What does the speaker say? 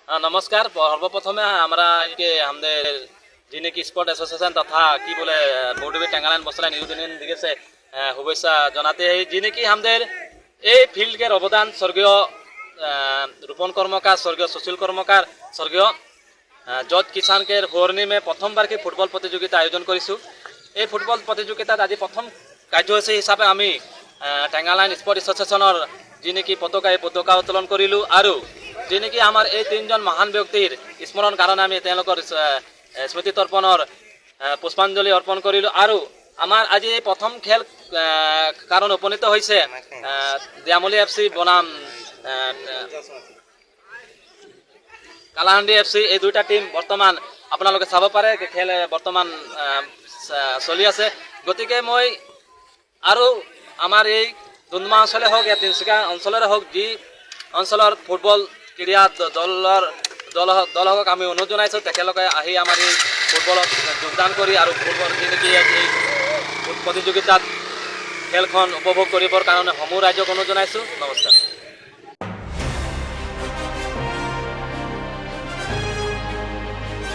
नमस्कार सर्वप्रथमे আমরা আমাদের যিনি স্পোর্ট অ্যাসোসিয়েশন তথা কি বলে বৌডবি টাঙ্গাইল মশলা নিউদিন দিকে শুভেচ্ছা জানাতে যিনি আমাদের এই ফিল্ডের অবদান স্বর্গীয় রূপন কর্মকার স্বর্গীয় সুশীল কর্মকার স্বর্গীয় জজ কিষাণকের হরনিমে প্রথমবার কি ফুটবল প্রতিযোগিতা আয়োজন কৰিছোঁ। এই ফুটবল প্ৰতিযোগিতাত আজি প্ৰথম কাৰ্যসূচী হিসাবে আমি টাঙ্গাইল স্পোৰ্ট এসোসিয়েশনেৰ যিনি পতাকা উত্তোলন কৰিলোঁ আৰু যিনি আমাৰ এই তিনজন মহান ব্যক্তিৰ স্মৰণ কাৰণে আমি স্মৃতি তৰ্পণেৰ পুষ্পাঞ্জলি অৰ্পণ কৰিলোঁ আৰু আমার আজি এই প্রথম খেল কারণ উপনীত হয়েছে দিয়ামলি FC বনাম কালাহান্দি FC এই দুইটা টিম বর্তমান আপোনালোকে চাব পাৰে খেল বৰ্তমান চলি আছে। গতিকে মই আৰু আমাৰ এই ডুমডুমা অঞ্চলে হোক या তিনিচুকীয়া অঞ্চলৰে হোক যি অঞ্চলৰ ফুটবল ক্ৰীড়া দলক আমি অনুৰোধ জনাইছোঁ তেখেতলোকে আহি আমাৰ এই ফুটবলত যোগদান কৰি আৰু ফুটবল যিনেকি এই প্ৰতিযোগিতাত খেলখন উপভোগ কৰিবৰ কাৰণে সমূহ ৰাইজক অনুৰোধ জনাইছোঁ। নমস্কাৰ।